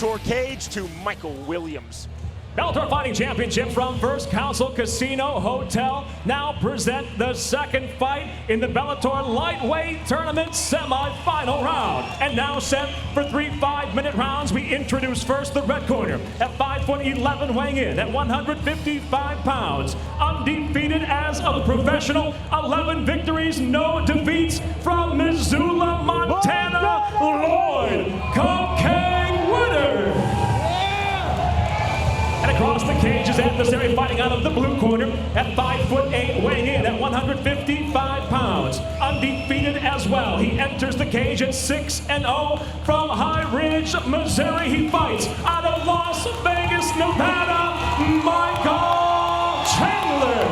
Bellator cage to Michael Williams. Bellator Fighting Championship from First Council Casino Hotel now present the second fight in the Bellator Lightweight Tournament semi-final round. And now set for 3 5-minute rounds, we introduce first the red corner at 5'11", weighing in at 155 pounds. Undefeated as a professional, 11 victories, no defeats, from Missoula, Montana, Lloyd Cupcake Woodard. And across the cage is adversary fighting out of the blue corner at 5'8", weighing in at 155 pounds. Undefeated as well. He enters the cage at 6-0 from High Ridge, Missouri. He fights out of Las Vegas, Nevada, Michael Chandler.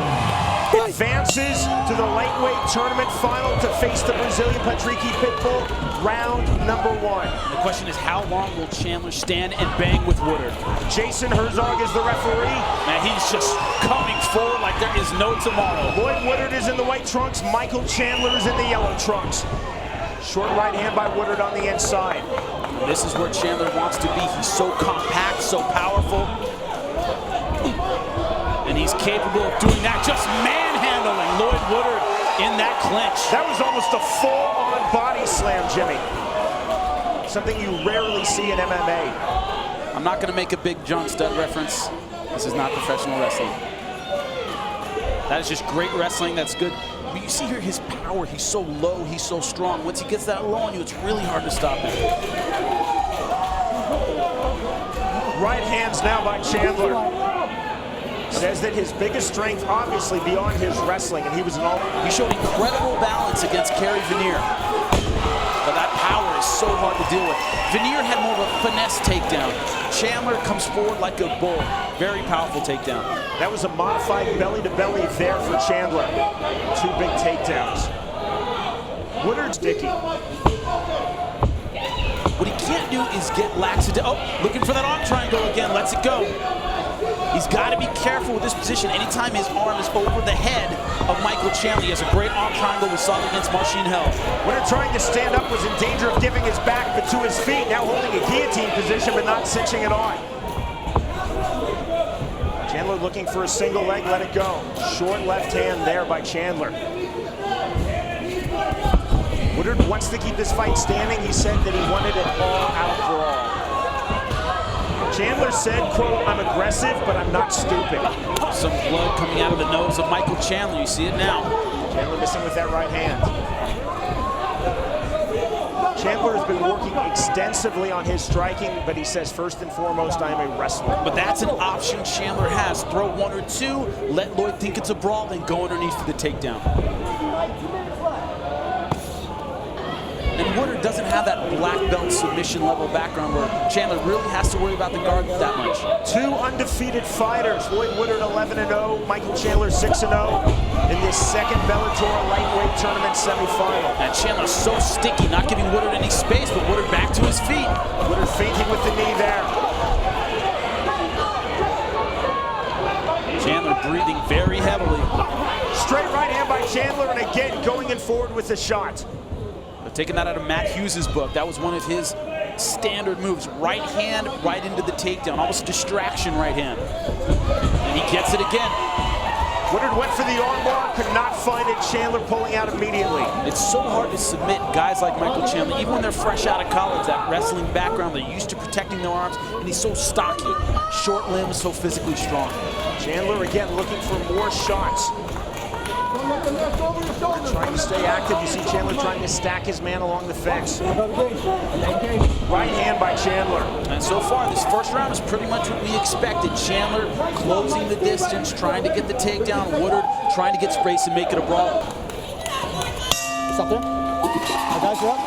Advances to the lightweight tournament final to face the Brazilian Patrick Pitbull, round number 1. The question is, how long will Chandler stand and bang with Woodard? Jason Herzog is the referee. Man, he's just coming forward like there is no tomorrow. Lloyd Woodard is in the white trunks. Michael Chandler is in the yellow trunks. Short right hand by Woodard on the inside. This is where Chandler wants to be. He's so compact, so powerful. And he's capable of doing that, just manhandling Lloyd Woodard in that clinch. That was almost a full-on body slam, Jimmy. Something you rarely see in MMA. I'm not going to make a big John Studd reference. This is not professional wrestling. That is just great wrestling. That's good. But you see here his power. He's so low. He's so strong. Once he gets that low on you, it's really hard to stop him. Right hands now by Chandler. Says that his biggest strength, obviously, beyond his wrestling, and he was an all. He showed incredible balance against Kerry Veneer. But that power is so hard to deal with. Veneer had more of a finesse takedown. Chandler comes forward like a bull. Very powerful takedown. That was a modified belly-to-belly there for Chandler. 2 big takedowns. Woodard's sticky. What he can't do is get laxative. Oh, looking for that arm triangle again. Lets it go. He's got to be careful with this position. Anytime his arm is over the head of Michael Chandler, he has a great arm triangle we saw against Machine Hell. Woodard trying to stand up was in danger of giving his back, but to his feet, now holding a guillotine position, but not cinching it on. Chandler looking for a single leg, let it go. Short left hand there by Chandler. Woodard wants to keep this fight standing. He said that he wanted an all-out brawl. Chandler said, quote, "I'm aggressive, but I'm not stupid." Some blood coming out of the nose of Michael Chandler. You see it now. Chandler missing with that right hand. Chandler has been working extensively on his striking, but he says, first and foremost, I am a wrestler. But that's an option Chandler has. Throw 1 or 2, let Lloyd think it's a brawl, then go underneath for the takedown. And Woodard doesn't have that black belt submission level background where Chandler really has to worry about the guard that much. 2 undefeated fighters. Lloyd Woodard 11-0, Michael Chandler 6-0 in this second Bellator lightweight tournament semifinal. And Chandler's so sticky, not giving Woodard any space, but Woodard back to his feet. Woodard feinting with the knee there. Chandler breathing very heavily. Straight right hand by Chandler, and again going in forward with the shot. Taking that out of Matt Hughes' book, that was one of his standard moves. Right hand, right into the takedown, almost a distraction right hand. And he gets it again. Woodard went for the armbar, could not find it. Chandler pulling out immediately. It's so hard to submit guys like Michael Chandler, even when they're fresh out of college, that wrestling background, they're used to protecting their arms, and he's so stocky, short limbs, so physically strong. Chandler again looking for more shots. Trying to stay active. You see Chandler trying to stack his man along the fence. Right hand by Chandler. And so far, this first round is pretty much what we expected. Chandler closing the distance, trying to get the takedown. Woodard trying to get space and make it a brawl. What's up there? Guys, you're up.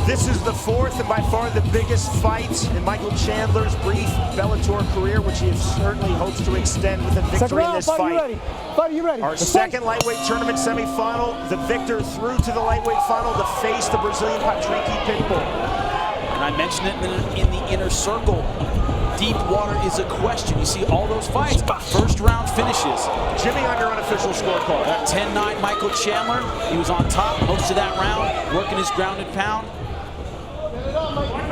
This is the 4th and by far the biggest fight in Michael Chandler's brief Bellator career, which he certainly hopes to extend with a victory in this fight. Fighter, you ready? Our second lightweight tournament semifinal, the victor through to the lightweight final to face the Brazilian Patrick Pitbull. And I mentioned it in the inner circle. Deep water is a question. You see all those fights, first round finishes. Jimmy on your unofficial scorecard. 10-9 Michael Chandler. He was on top most of that round, working his ground and pound.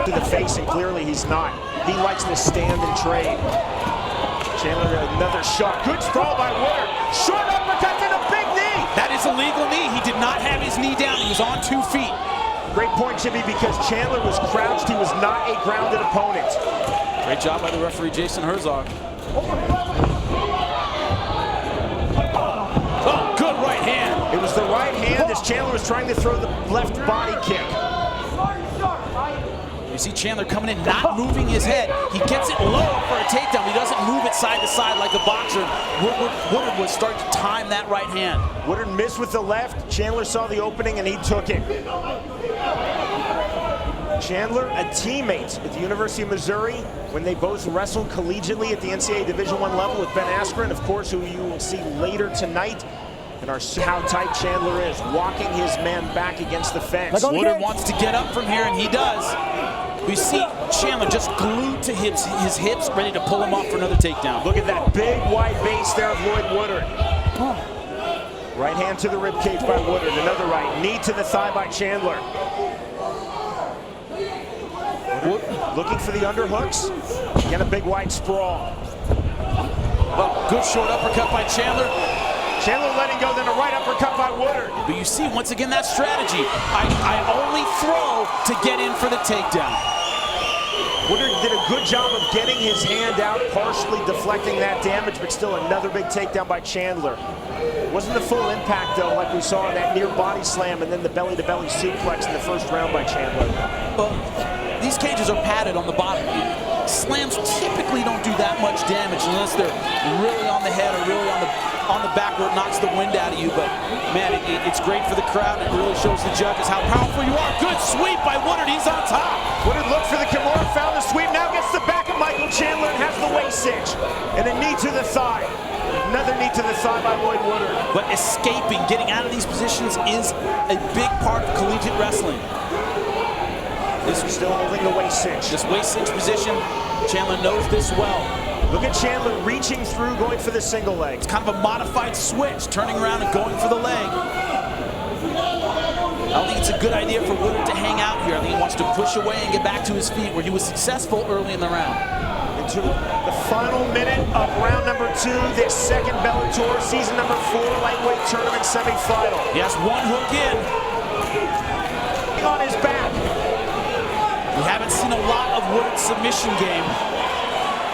to the face, and clearly he's not. He likes to stand and trade. Chandler, another shot. Good sprawl by Woodard. Short uppercut and a big knee. That is a legal knee. He did not have his knee down. He was on 2 feet. Great point, Jimmy, because Chandler was crouched. He was not a grounded opponent. Great job by the referee, Jason Herzog. Oh, good right hand. It was the right hand as Chandler was trying to throw the left body kick. You see Chandler coming in, not moving his head. He gets it low for a takedown. He doesn't move it side to side like a boxer. Woodard was starting to time that right hand. Woodard missed with the left. Chandler saw the opening and he took it. Chandler, a teammate at the University of Missouri when they both wrestled collegiately at the NCAA Division I level with Ben Askren, of course, who you will see later tonight. And how tight Chandler is, walking his man back against the fence. Woodard wants to get up from here, and he does. We see Chandler just glued to his hips, ready to pull him off for another takedown. Look at that big wide base there of Lloyd Woodard. Right hand to the ribcage by Woodard, another right. Knee to the thigh by Chandler. Looking for the underhooks. Again, a big wide sprawl. Well, good short uppercut by Chandler. Chandler letting go, then a right uppercut by Woodard. But you see, once again, that strategy. I only throw to get in for the takedown. Woodard did a good job of getting his hand out, partially deflecting that damage, but still another big takedown by Chandler. Wasn't the full impact, though, like we saw in that near body slam and then the belly-to-belly suplex in the first round by Chandler. Well, these cages are padded on the bottom. Slams typically don't do that much damage unless they're really on the head or really on the back where it knocks the wind out of you. But man, it's great for the crowd. It really shows the judges how powerful you are. Good sweep by Woodard. He's on top. Woodard looked for the Kimura, found the sweep. Now gets the back of Michael Chandler and has the waist cinch. And a knee to the thigh. Another knee to the thigh by Lloyd Woodard. But escaping, getting out of these positions is a big part of collegiate wrestling. This is still holding the waist cinch. This waist cinch position, Chandler knows this well. Look at Chandler reaching through, going for the single leg. It's kind of a modified switch, turning around and going for the leg. I don't think it's a good idea for Woodard to hang out here. I think he wants to push away and get back to his feet where he was successful early in the round. Into the final minute of round number 2, this second Bellator season number 4 lightweight tournament semifinal. He has one hook in. On his back. We haven't seen a lot of Woodard's submission game.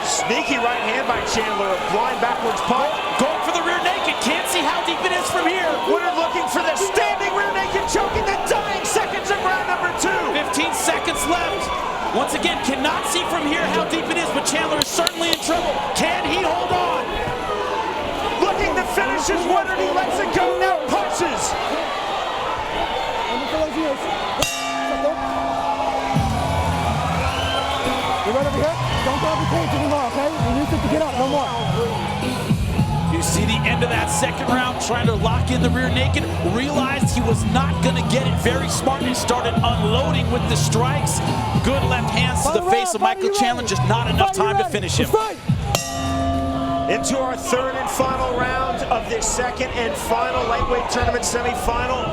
Sneaky right hand by Chandler, a blind backwards punch. Going for the rear naked, can't see how deep it is from here. Woodard looking for the standing rear naked choke in the dying seconds of round number 2. 15 seconds left. Once again, cannot see from here how deep it is, but Chandler is certainly in trouble. Can he hold on? Looking to finish his Woodard, he lets it go, now punches. You right over here? Don't grab the cage anymore, okay? You need to get up, no more. You see the end of that second round, trying to lock in the rear naked, realized he was not going to get it. Very smart, and started unloading with the strikes. Good left hands to the face of Michael Chandler, just not enough time to finish him. Into our third and final round of this second and final lightweight tournament semifinal.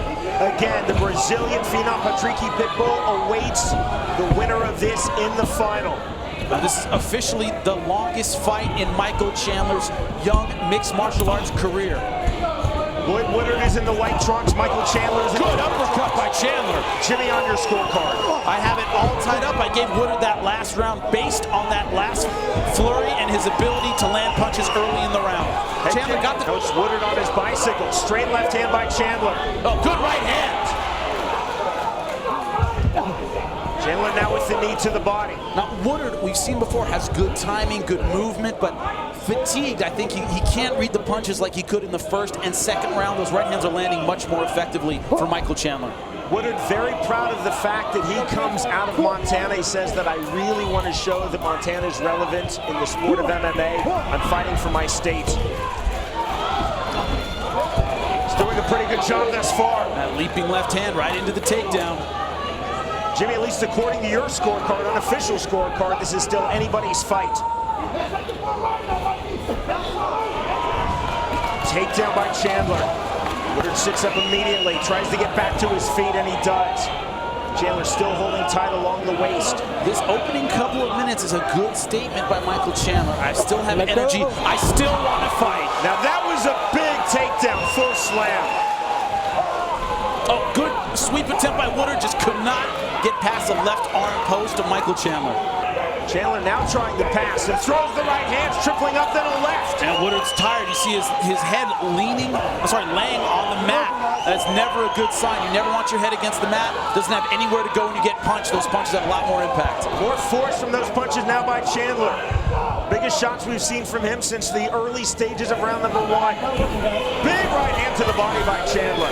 Again, the Brazilian phenom Patrick Pitbull awaits the winner of this in the final. Now, this is officially the longest fight in Michael Chandler's young mixed martial arts career. Lloyd Woodard is in the white trunks. Michael Chandler is in Good uppercut by Chandler. Jimmy, on your scorecard. I have it all tied up. I gave Woodard that last round based on that last flurry and his ability to land punches early in the round. Chandler got the... Coach Woodard on his bicycle. Straight left hand by Chandler. Oh, good right hand. Chandler now with the knee to the body. Now, Woodard, we've seen before, has good timing, good movement, but fatigued. I think he can't read the punches like he could in the first and second round. Those right hands are landing much more effectively for Michael Chandler. Woodard very proud of the fact that he comes out of Montana. He says that I really want to show that Montana is relevant in the sport of MMA. I'm fighting for my state. He's doing a pretty good job thus far. That leaping left hand right into the takedown. Jimmy, at least according to your scorecard, unofficial scorecard, this is still anybody's fight. Takedown by Chandler. Woodard sits up immediately, tries to get back to his feet, and he does. Chandler still holding tight along the waist. This opening couple of minutes is a good statement by Michael Chandler. I still have energy. I still want to fight. Now that was a big takedown, full slam. Oh, good sweep attempt by Woodard. Just could not get past the left arm post of Michael Chandler. Chandler now trying to pass and throws the right hands, tripling up, then a left. And Woodard's tired. You see his head laying on the mat. That's never a good sign. You never want your head against the mat. Doesn't have anywhere to go when you get punched. Those punches have a lot more impact. More force from those punches now by Chandler. Biggest shots we've seen from him since the early stages of round number 1. Big right hand to the body by Chandler.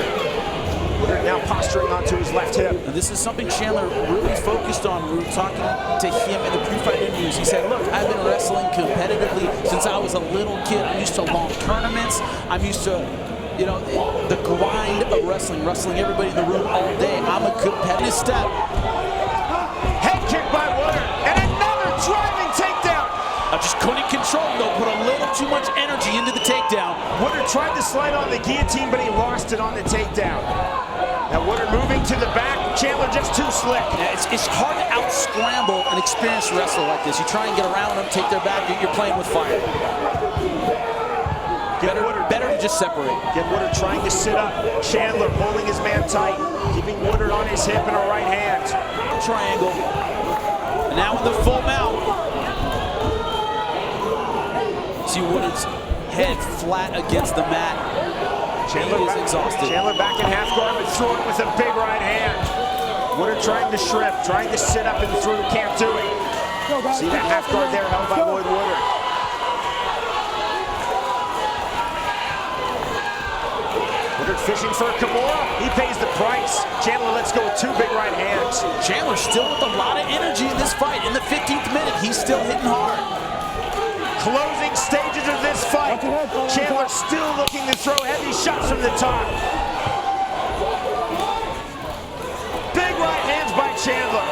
Woodard now posturing onto his left hip. And this is something Chandler really focused on. We were talking to him in the pre-fight interviews. He said, look, I've been wrestling competitively since I was a little kid. I'm used to long tournaments. I'm used to, you know, the grind of wrestling everybody in the room all day. I'm a competitive step. Head kick by Woodard, and another driving takedown. I just couldn't control him, though. Put a little too much energy into the takedown. Woodard tried to slide on the guillotine, but he lost it on the takedown. Now Woodard moving to the back. Chandler just too slick. Yeah, it's hard to out-scramble an experienced wrestler like this. You try and get around them, take their back, you're playing with fire. Better to just separate. Get Woodard trying to sit up. Chandler holding his man tight, keeping Woodard on his hip and a right hand. Triangle. And now in the full mount. See Woodard's head flat against the mat. Chandler is exhausted. Chandler back in half guard, but throwing with a big right hand. Woodard trying to shrimp, trying to sit up and through, can't do it. See that half guard there held by Lloyd Woodard. Woodard fishing for a Kimura. He pays the price. Chandler lets go with 2 big right hands. Chandler still with a lot of energy in this fight. In the 15th minute, he's still hitting hard. Closing stages of this fight. Chandler still looking to throw heavy shots from the top. Big right hands by Chandler.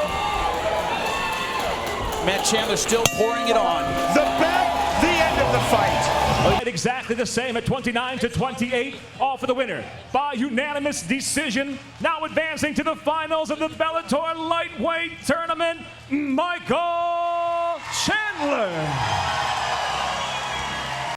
Man, Chandler still pouring it on. The bell, the end of the fight. Exactly the same at 29-28, all for the winner by unanimous decision. Now advancing to the finals of the Bellator lightweight tournament, Michael Chandler.